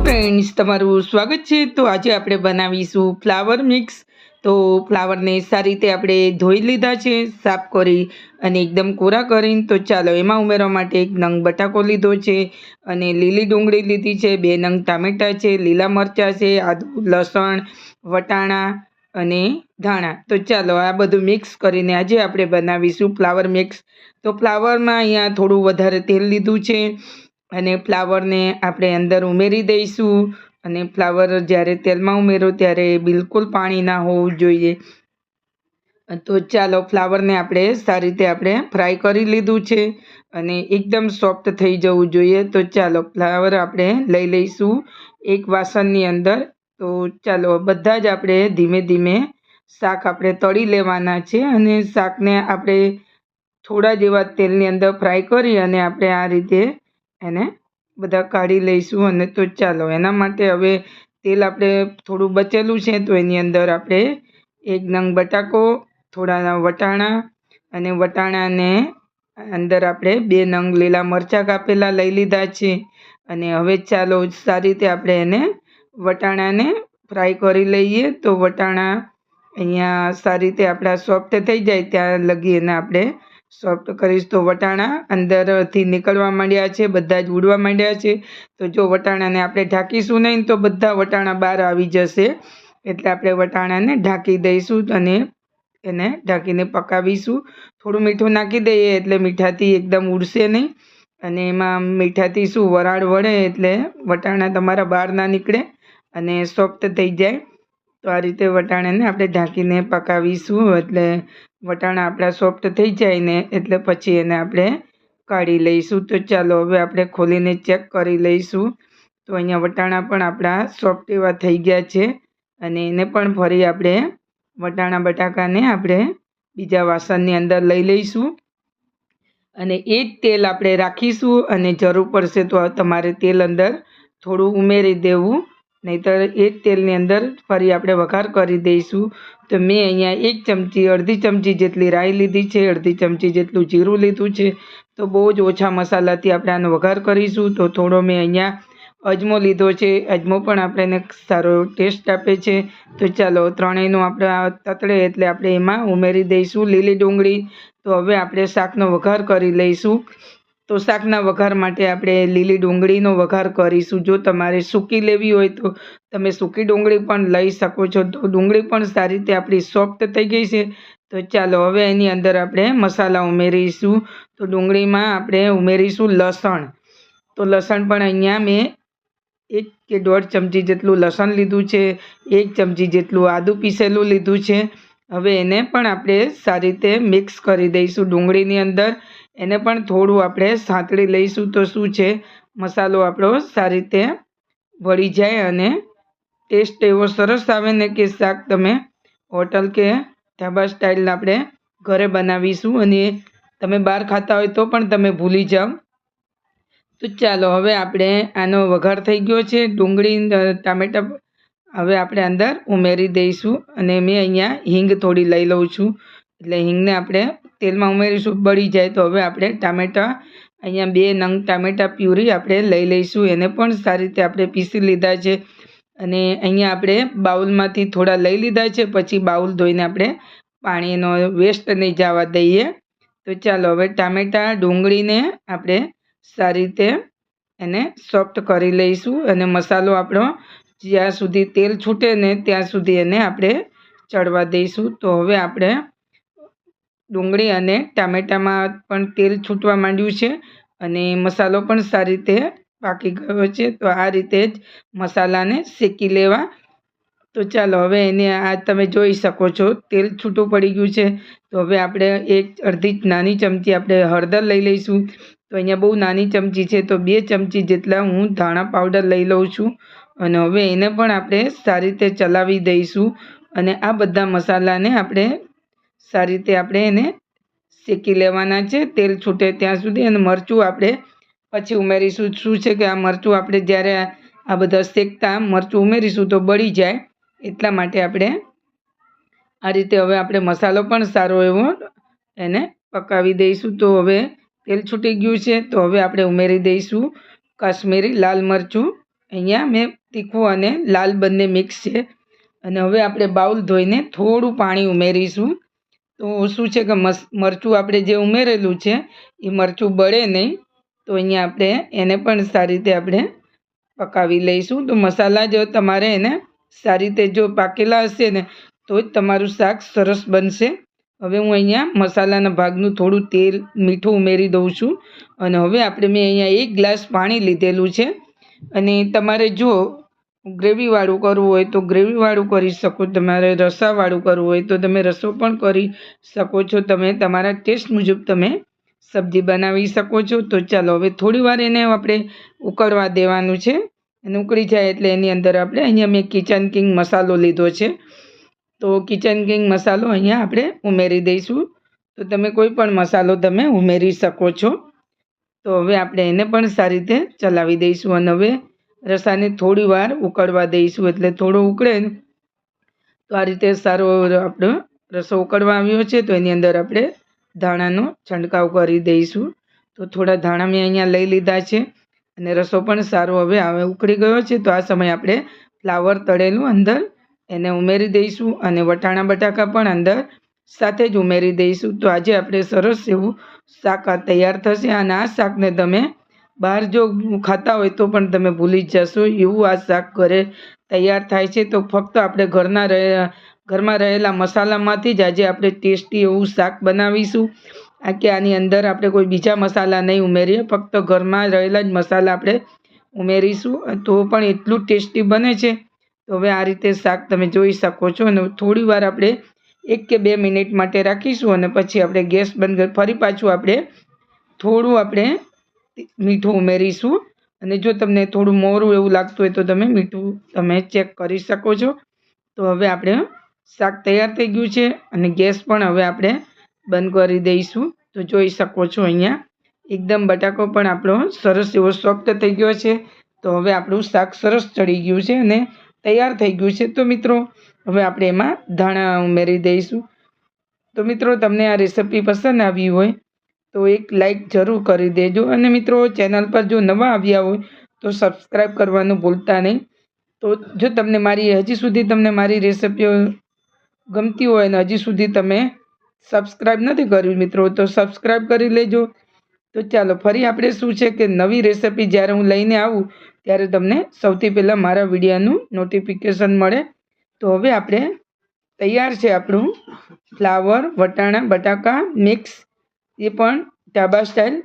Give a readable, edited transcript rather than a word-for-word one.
Friends तमारू स्वागत है। तो आज आप बनावीशू फ्लावर मिक्स। तो फ्लावर ने सारी रीते आपणे धोई लीधा है, साफ करी अने एकदम कोरा करीने। तो चलो एमां उमेरवा माटे एक नंग बटाको लीधो है अने लीली डूंगળી लीधी है, 2 नंग टामेटा है, लीला मरचा है, आदु लसण वटाणा अने धाणा। तो चलो आ बधुं मिक्स करीने आजे आपणे बनावीशू फ्लावर मिक्स। तो फ्लावर में अहींया थोड़ुं वधारे तेल लीधुं है अने फ्लावर ने आपणे अंदर उमेरी दईशुं। अने फ्लावर ज्यारे तेलमां उमेरो त्यारे बिल्कुल पाणी ना होवुं जोईए। तो चलो फ्लावर ने आपणे सारी रीते आपणे फ्राय करी लीधुं छे अने एकदम सॉफ्ट थई जवुं जोईए। तो चलो फ्लावर आपणे लई लईशुं एक वासणनी अंदर। तो चलो बधा ज आपणे धीमे धीमे शाक आपणे तળી लेवाना छे अने शाकने आपणे थोड़ा जेवा तेलनी अंदर फ्राय करी अने आपणे आ रीते एने बधा काढी लईशुं। अने तो चलो एना माटे हवे तेल आपणे थोड़ुं बचेलुं छे तो एनी अंदर आपणे एक नंग बटाको, थोड़ा वटाणा अने वटाणाने अंदर आपणे 2 नंग लीला मरचा कापेला लई लीधा छे। अने हवे चालो सारी रीते आपणे एने वटाणाने फ्राय करी लईए। तो वटाणा अहींया सारी रीते आपणा सॉफ्ट थई जाय त्यां लगी एने आपणे सॉफ्ट करीश। तो वटाणा अंदरथी निकळवा मांड्या छे, बधा ज उडवा मांड्या छे। तो जो वटाणाने आपणे ढाकीशुं नहीं तो बधा वटाणा बहार आवी जशे, एटले आपणे वटाणाने ढाकी दईशुं अने एने ढाकीने पकावीशुं। थोड़ुं मीठुं नाखी दઈએ एटले मीठाथी एकदम उड़शे नहीं अने एमां मीठाथी शुं वराळ वळे एटले वटाणा तमारा बहार ना निकळे अने सॉफ्ट थई जाय। तो आ रीते वटाणाने आपणे ढाकीने पकावीशुं एटले वटाणा आपणा सॉफ्ट थई जाय ने एटले पछी एने आपणे काढी लईशुं। तो चलो हवे आपणे खोलीने चेक करी लईशुं। तो अहींया वटाणा पण आपणा सॉफ्ट एवा थई गया छे अने एने पण फरी आपणे वटाणा बटाकाने आपणे बीजा वासणनी अंदर लई लईशुं अने ए ज तेल आपणे राखीशुं अने जरूर पड़शे तो तमारे तेल अंदर थोड़ुं उमेरी देवुं, नहींतर ए ज तेलनी अंदर फरी आपणे वघार करी दईशुं। तो मैं अहींया 1 चमची अर्धी चमची जेटली राई लीधी छे, अर्धी चमची जेटलुं जीरुं लीधुं छे। तो बहु ज ओछा मसालाथी आपणे आनो वघार करीशुं। तो थोड़ो मैं अहींया अजमो लीधो छे, अजमो पण आपणे सारो टेस्ट आपे छे। तो चलो त्रणेयनुं आपणे ततड़े एटले आपणे एमां उमेरी दईशुं लीली डूंगળી। तो हवे आपणे शाकनो वघार करी लईशुं। तो शाकना वघार माटे आपणे लीली डूंगળીનો वघार करीशुं। जो तमारे सूकी लेवी होय तो तमे सूकी डूंगળી पण लई शको छो। तो डूंगળી पण सारी रीते आपणी सॉफ्ट थई गई छे। तो चलो हवे एनी अंदर आपणे मसाला उमेरीशुं। तो डूंगળીમાં आपणे उमेरीशुं लसण। तो लसण पण अहींया मैं 1 के 1.5 चमची जेटलुं लसण लीधुं छे, 1 चमची जेटलुं आदु पीसेલું लीधुं छे। हवे एने पण आपणे सारी रीते मिक्स करी दईशुं डूंगળીની अंदर। एने पण थोड़ुं आपणे सांतળી लईशुं तो शुं छे मसालो आपणो सारी रीते वળી जाय अने टेस्ट एवो सरस आवे ने के शाक तमे होटल के ढाबा स्टाइल आपणे घरे बनावीशुं अने तमे बहार खाता होय तो पण तमे भूली जाओ। तो चलो हवे आपणे आनो वघार थई गयो छे। डूंगળી टामेटा हवे आपणे अंदर उमेरी दईशुं अने मैं अहींया हींग थोड़ी लई लઉં છું એટલે हींगने आपणे तेलमां उमेरीशुं बળી जाय। तो हवे आपणे टामेटा अहींया 2 नंग टामेटा प्यूरी आपणे लई लईशुं। एने पण सारी रीते आपणे पीसी लीधा छे अने अहींया आपणे बाउलमांथी थोड़ा लई लीधा छे। पछी बाउल धोईने आपणे पाणीनो वेस्ट नहीं जवा दઈએ। तो चलो हवे टामेटा डूंगળીને आपणे सारी रीते एने सॉफ्ट करी लईशुं अने मसालो आपणो ज्यां सुधी तेल छूटे ने त्यां सुधी एने आपणे चढ़वा दईशुं। तो हवे आपणे डूंगળી अने टामेटामां पण तेल छूटवा मांड्युं छे अने मसालो पण सारी रीते पाकी गयो छे। तो आ रीते ज मसालाने शेकी लेवा। तो चलो हवे एने आ तमे जोई शको छो तेल छूटुं पड़ी गयुं छे। तो हवे आपणे एक अर्धी नानी चमची आपणे हळदर लई लईशुं। तो अहींया बहु नानी चमची छे तो 2 चमची जेटला हूँ धाणा पाउडर लई लઉં છું અને હવે એને પણ આપણે સારી રીતે ચલાવી દઈશું અને આ બધા મસાલાને આપણે સારી રીતે આપણે એને શેકી લેવાના છે તેલ છૂટે ત્યાં સુધી। અને મરચું આપણે પછી ઉમેરીશું। શું છે કે આ મરચું આપણે જ્યારે આ બધા શેકતા મરચું ઉમેરીશું તો બળી જાય, એટલા માટે આપણે આ રીતે હવે આપણે મસાલો પણ સારો એવો એને પકાવી દઈશું। તો હવે તેલ છૂટી ગયું છે તો હવે આપણે ઉમેરી દઈશું કાશ્મીરી લાલ મરચું અહીંયા મેં તીખું અને લાલ બંને મિક્સ છે. અને હવે આપણે બાઉલ ધોઈને થોડું પાણી ઉમેરીશું. તો શું છે કે મરચું આપણે જે ઉમેરેલું છે એ મરચું બળે નહીં. તો અહીંયા આપણે એને પણ સારી રીતે આપણે પકાવી લઈશું. તો મસાલા જો તમારે એને સારી રીતે જો પાકેલા હશે ને તો જ તમારું શાક સરસ બનશે. હવે હું અહીંયા મસાલાના ભાગનું થોડું તેલ મીઠું ઉમેરી દઉં છું. અને હવે મેં અહીંયા 1 ગ્લાસ પાણી લીધેલું છે. અને તમારે જો ગ્રેવીવાળું કરવું હોય તો ગ્રેવીવાળું કરી શકો. તમારે રસાવાળું કરવું હોય તો તમે રસો પણ કરી શકો છો. તમે તમારા ટેસ્ટ મુજબ તમે સબ્જી બનાવી શકો છો. તો ચાલો હવે થોડી વાર એને આપણે ઉકળવા દેવાનું છે. અને ઉકળી જાય એટલે એની અંદર અહીંયા મેં કિચન કિંગ મસાલો લીધો છે. તો કિચન કિંગ મસાલો અહીંયા આપણે ઉમેરી દઈશું. તો તમે કોઈ પણ મસાલો તમે ઉમેરી શકો છો. તો હવે આપણે એને પણ સારી રીતે ચલાવી દઈશું. અને હવે રસાને થોડી વાર ઉકળવા દઈશું. એટલે થોડો ઉકળે તો આ રીતે સારો આપણો રસો ઉકળવા આવ્યો છે. તો એની અંદર આપણે ધાણાનો છંટકાવ કરી દઈશું. તો થોડા ધાણા મેં અહીંયા લઈ લીધા છે. અને રસો પણ સારો હવે ઉકળી ગયો છે. તો આ સમયે આપણે ફ્લાવર તળેલું અંદર એને ઉમેરી દઈશું. અને વટાણા બટાકા પણ અંદર સાથે જ ઉમેરી દઈશું. તો આજે આપણે સરસ એવું શાક તૈયાર થશે. અને આ શાકને તમે બહાર જો ખાતા હોય તો પણ તમે ભૂલી જ જશો એવું આ શાક ઘરે તૈયાર થાય છે. તો ફક્ત આપણે ઘરમાં રહેલા મસાલામાંથી જ આજે આપણે ટેસ્ટી એવું શાક બનાવીશું. આની અંદર આપણે કોઈ બીજા મસાલા નહીં ઉમેરીએ, ફક્ત ઘરમાં રહેલા જ મસાલા આપણે ઉમેરીશું. તો પણ એટલું ટેસ્ટી બને છે. તો હવે આ રીતે શાક તમે જોઈ શકો છો. અને થોડી વાર આપણે 1 કે 2 મિનિટ માટે રાખીશું. અને પછી આપણે ગેસ બંધ કરી ફરી પાછું આપણે થોડું મીઠું ઉમેરીશું. અને જો તમને થોડું મોરું એવું લાગતું હોય તો તમે મીઠું તમે ચેક કરી શકો છો. તો હવે આપણે શાક તૈયાર થઈ ગયું છે. અને ગેસ પણ હવે આપણે બંધ કરી દઈશું. તો જોઈ શકો છો અહીંયા એકદમ બટાકો પણ આપણો સરસ એવો સોફ્ટ થઈ ગયો છે. તો હવે આપણું શાક સરસ ચડી ગયું છે અને તૈયાર થઈ ગયું છે. તો મિત્રો હવે આપણે એમાં ધાણા ઉમેરી દઈશું. તો મિત્રો તમને આ રેસિપી પસંદ આવી હોય તો એક લાઈક જરૂર કરી દેજો. અને મિત્રો ચેનલ પર જો નવા આવ્યા હોય તો સબસ્ક્રાઈબ કરવાનું ભૂલતા નહીં. તો જો તમને હજી સુધી તમને મારી રેસિપીઓ ગમતી હોય અને હજી સુધી તમે સબસ્ક્રાઈબ નથી કર્યું મિત્રો તો સબસ્ક્રાઈબ કરી લેજો. તો ચાલો ફરી આપણે શું છે કે નવી રેસિપી જ્યારે હું લઈને આવું ત્યારે તમને સૌથી પહેલાં મારા વિડીયોનું નોટિફિકેશન મળે. તો હવે આપણે તૈયાર છે આપણું ફ્લાવર વટાણા બટાકા મિક્સ, એ પણ ઢાબા સ્ટાઇલ